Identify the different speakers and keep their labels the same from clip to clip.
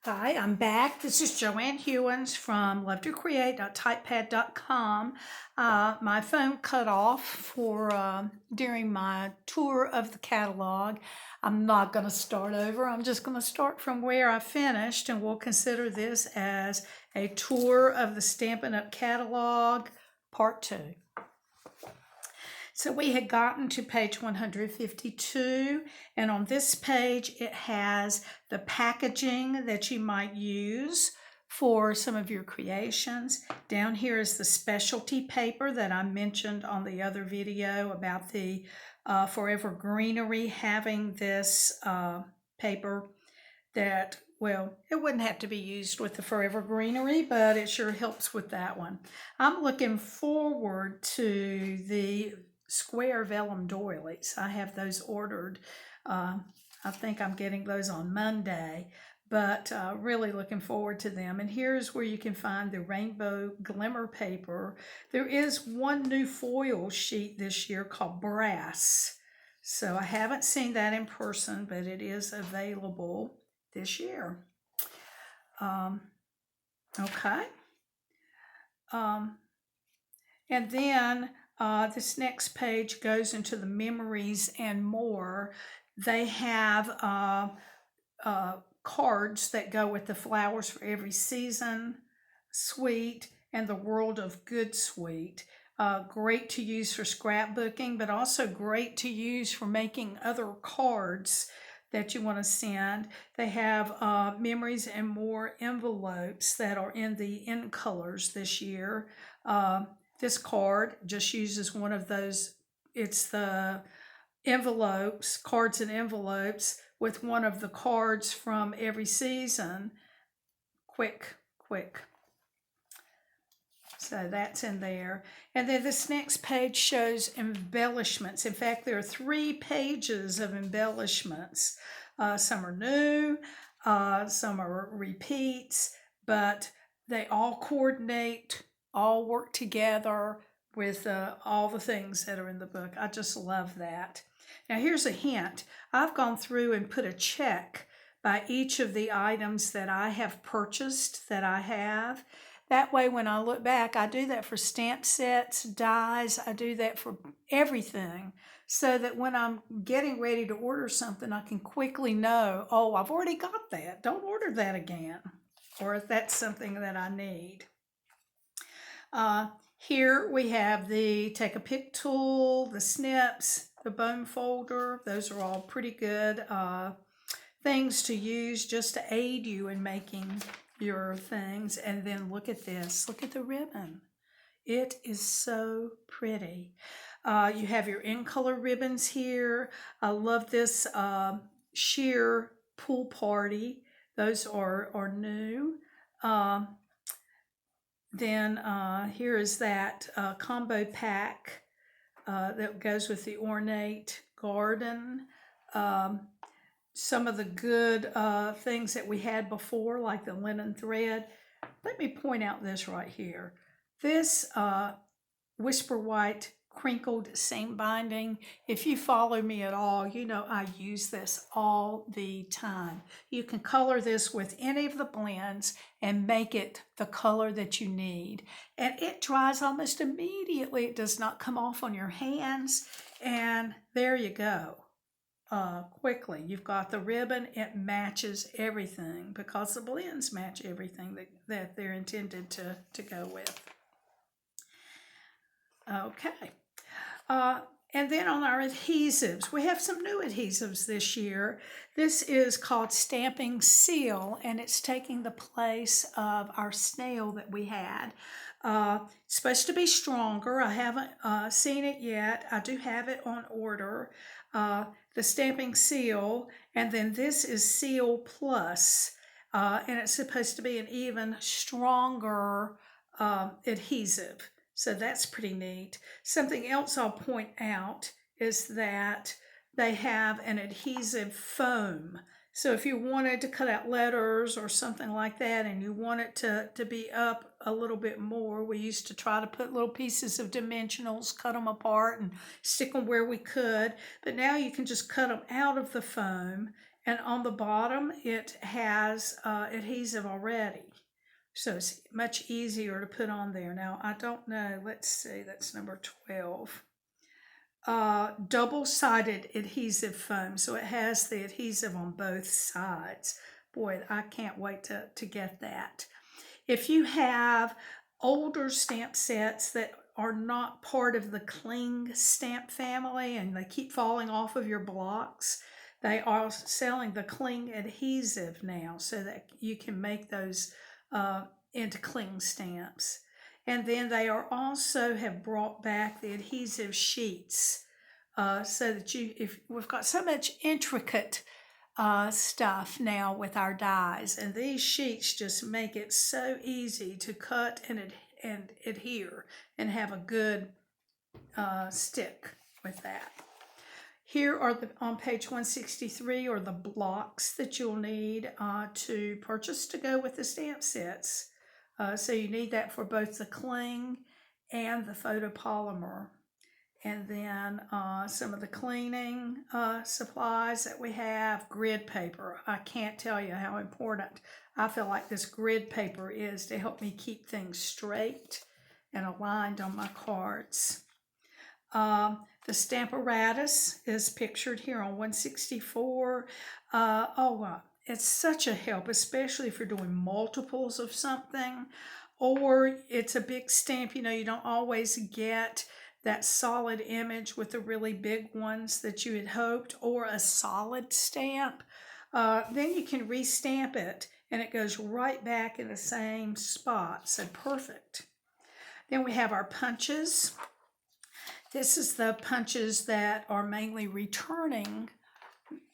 Speaker 1: Hi, I'm back. This is Joanne Hewins from lovetocreate.typepad.com. My phone cut off for during my tour of the catalog. I'm not going to start over. I'm just going to start from where I finished, and we'll consider this as a tour of the Stampin' Up! Catalog, Part 2. So we had gotten to page 152, and on this page it has the packaging that you might use for some of your creations. Down here is the specialty paper that I mentioned on the other video about the Forever Greenery having this paper that, well, it wouldn't have to be used with the Forever Greenery, but it sure helps with that one. I'm looking forward to the square vellum doilies. I have those ordered. I think I'm getting those on Monday, but really looking forward to them. And here's where you can find the rainbow glimmer paper. There is one new foil sheet this year called Brass. So I haven't seen that in person, but it is available this year. Okay. And then this next page goes into the memories and more. They have cards that go with the flowers for every season, suite, and the world of good suite. Great to use for scrapbooking, but also great to use for making other cards that you want to send. They have memories and more envelopes that are in the in colors this year. This card just uses one of those. It's the envelopes, cards and envelopes with one of the cards from every season. Quick. So that's in there. And then this next page shows embellishments. In fact, there are 3 pages of embellishments. Some are new, some are repeats, but they all coordinate, all work together with all the things that are in the book. I just love that. Now here's a hint. I've gone through and put a check by each of the items that I have purchased that I have. That way when I look back, I do that for stamp sets, dies, I do that for everything, so that when I'm getting ready to order something, I can quickly know, oh, I've already got that. Don't order that again, or if that's something that I need. Here we have the Take a Pick tool, the snips, the bone folder. Those are all pretty good things to use just to aid you in making your things. And then look at this. Look at the ribbon. It is so pretty. You have your in color ribbons here. I love this sheer pool party. Those are new. Then here is that combo pack that goes with the ornate garden. Some of the good things that we had before, like the linen thread. Let me point out this right here. This Whisper White crinkled seam binding. If you follow me at all, you know I use this all the time. You can color this with any of the blends and make it the color that you need. And it dries almost immediately. It does not come off on your hands. And there you go. Quickly. You've got the ribbon, it matches everything because the blends match everything that they're intended to go with. Okay. And then on our adhesives, we have some new adhesives this year. This is called Stamping Seal, and it's taking the place of our snail that we had. It's supposed to be stronger. I haven't seen it yet. I do have it on order. The Stamping Seal, and then this is Seal Plus, and it's supposed to be an even stronger adhesive. So that's pretty neat. Something else I'll point out is that they have an adhesive foam. So if you wanted to cut out letters or something like that and you want it to be up a little bit more, we used to try to put little pieces of dimensionals, cut them apart and stick them where we could. But now you can just cut them out of the foam And on the bottom, it has adhesive already. So it's much easier to put on there. Now, I don't know. Let's see. That's number 12. Double-sided adhesive foam. So it has the adhesive on both sides. Boy, I can't wait to get that. If you have older stamp sets that are not part of the Cling stamp family and they keep falling off of your blocks, they are selling the Cling adhesive now so that you can make those into Cling stamps. And then they are also have brought back the adhesive sheets so that if we've got so much intricate stuff now with our dies, and these sheets just make it so easy to cut and adhere and have a good stick with that. Here are on page 163 are the blocks that you'll need to purchase to go with the stamp sets. So you need that for both the Cling and the photopolymer. And then some of the cleaning supplies that we have, grid paper. I can't tell you how important I feel like this grid paper is to help me keep things straight and aligned on my cards. The Stamparatus is pictured here on 164. It's such a help, especially if you're doing multiples of something, or it's a big stamp. You know, you don't always get that solid image with the really big ones that you had hoped, or a solid stamp. Then you can restamp it and it goes right back in the same spot. So perfect. Then we have our punches. This is the punches that are mainly returning.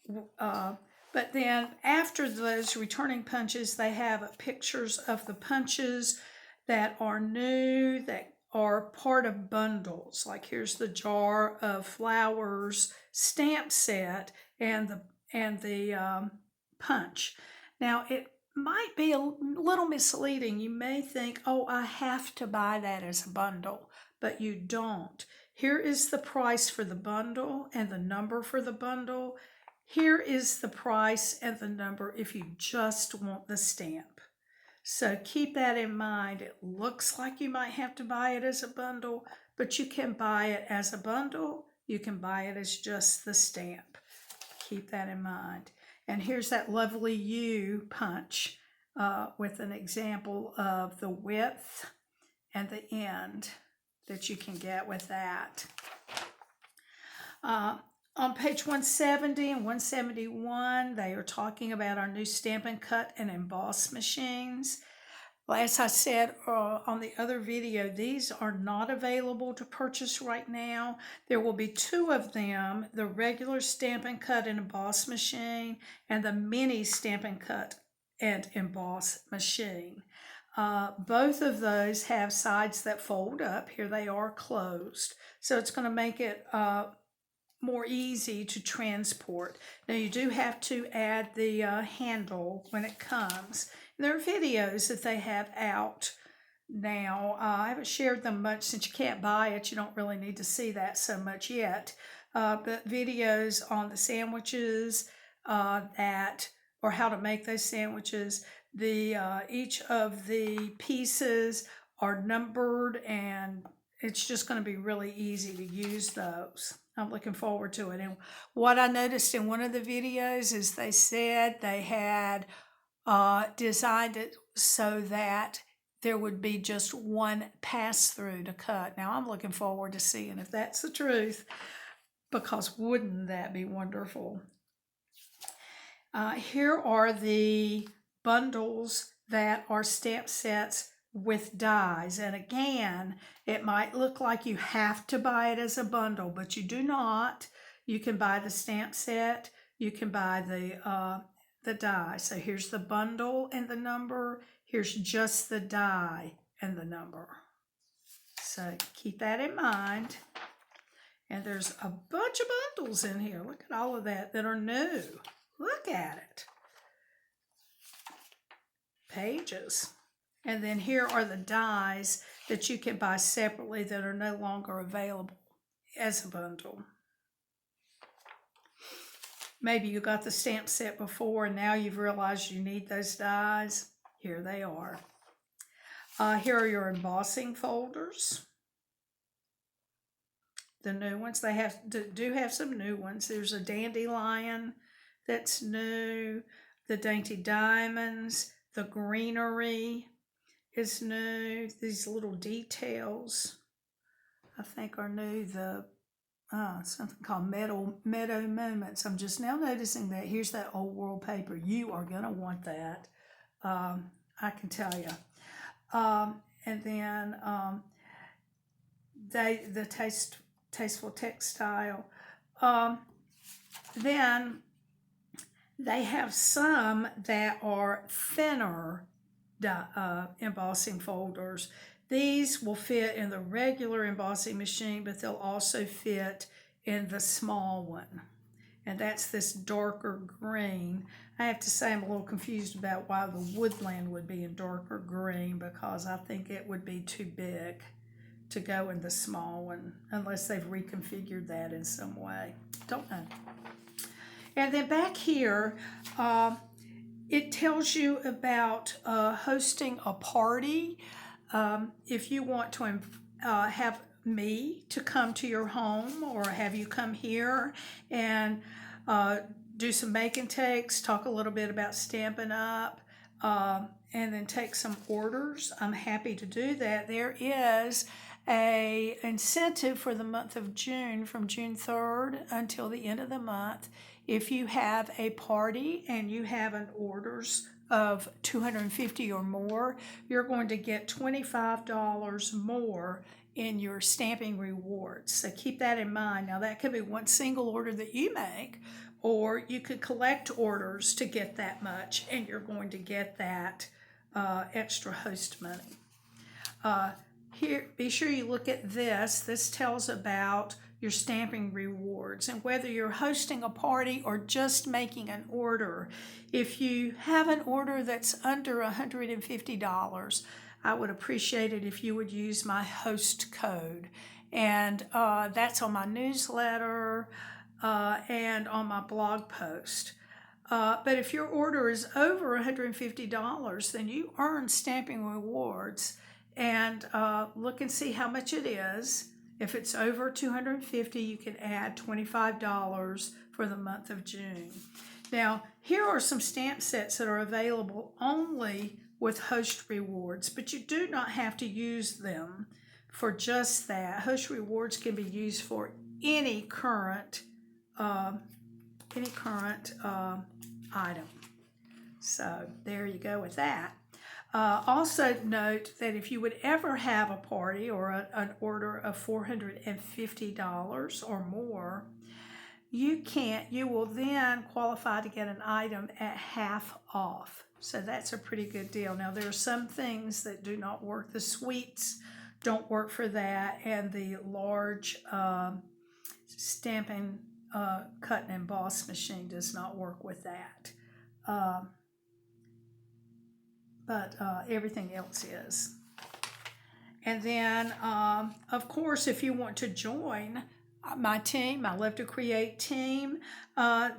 Speaker 1: But then after those returning punches, they have pictures of the punches that are new, that are part of bundles. Like here's the jar of flowers stamp set and the punch. Now it might be a little misleading. You may think, oh, I have to buy that as a bundle, but you don't. Here is the price for the bundle and the number for the bundle. Here is the price and the number if you just want the stamp. So keep that in mind. It looks like you might have to buy it as a bundle, but you can buy it as a bundle. You can buy it as just the stamp. Keep that in mind. And here's that lovely U punch with an example of the width and the end that you can get with that. On page 170 and 171, they are talking about our new Stampin' Cut and Emboss machines. As I said on the other video, these are not available to purchase right now. There will be two of them, the regular Stampin' Cut and Emboss machine and the mini Stampin' Cut and Emboss machine. Both of those have sides that fold up. Here they are closed. So it's going to make it more easy to transport. Now you do have to add the handle when it comes. And there are videos that they have out now. I haven't shared them much since you can't buy it. You don't really need to see that so much yet. But videos on the sandwiches or how to make those sandwiches. Each of the pieces are numbered and it's just going to be really easy to use those. I'm looking forward to it. And what I noticed in one of the videos is they said they had designed it so that there would be just one pass-through to cut. Now I'm looking forward to seeing if that's the truth, because wouldn't that be wonderful? Here are the bundles that are stamp sets with dies, and again, it might look like you have to buy it as a bundle, but you do not. You can buy the stamp set, you can buy the die. So here's the bundle and the number, here's just the die and the number. So keep that in mind. And there's a bunch of bundles in here. Look at all of that are new. Look at it. Pages. And then here are the dies that you can buy separately that are no longer available as a bundle. maybe you got the stamp set before and now you've realized you need those dies. Here they are. Here are your embossing folders. The new ones, they do have some new ones. There's a dandelion that's new. The dainty diamonds, the greenery is new. These little details, I think, are new. The something called Meadow Moments. I'm just now noticing that. Here's that old world paper. You are gonna want that. I can tell you. And then the Tasteful Textile. Then they have some that are thinner embossing folders. These will fit in the regular embossing machine, but they'll also fit in the small one. And that's this darker green. I have to say I'm a little confused about why the woodland would be in darker green, because I think it would be too big to go in the small one, unless they've reconfigured that in some way. Don't know. And then back here, it tells you about hosting a party. If you want to have me to come to your home, or have you come here and do some make and takes, talk a little bit about Stampin' Up, and then take some orders, I'm happy to do that. There is an incentive for the month of June, from June 3rd until the end of the month. If you have a party and you have an orders of 250 or more, you're going to get $25 more in your stamping rewards. So keep that in mind. Now that could be one single order that you make, or you could collect orders to get that much, and you're going to get that extra host money. Here, be sure you look at this. This tells about your stamping rewards, and whether you're hosting a party or just making an order. If you have an order that's under $150, I would appreciate it if you would use my host code. And that's on my newsletter and on my blog post. But if your order is over $150, then you earn stamping rewards. And look and see how much it is. If it's over $250, you can add $25 for the month of June. Now, here are some stamp sets that are available only with host rewards, but you do not have to use them for just that. Host rewards can be used for any current item. So there you go with that. Also note that if you would ever have a party or an order of $450 or more, you will then qualify to get an item at half off. So that's a pretty good deal. Now there are some things that do not work. The suites don't work for that, and the large Stampin' cut and emboss machine does not work with that. But everything else is. And then, of course, if you want to join my team, my Love to Create team,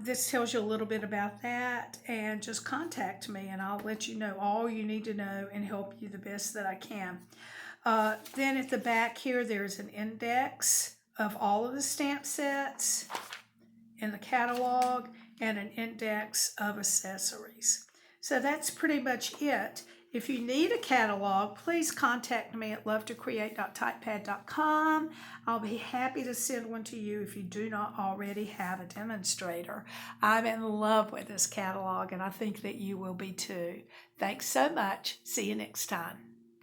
Speaker 1: this tells you a little bit about that, and just contact me and I'll let you know all you need to know and help you the best that I can. Then at the back here, there's an index of all of the stamp sets in the catalog and an index of accessories. So that's pretty much it. If you need a catalog, please contact me at lovetocreate.typepad.com. I'll be happy to send one to you if you do not already have a demonstrator. I'm in love with this catalog, and I think that you will be too. Thanks so much. See you next time.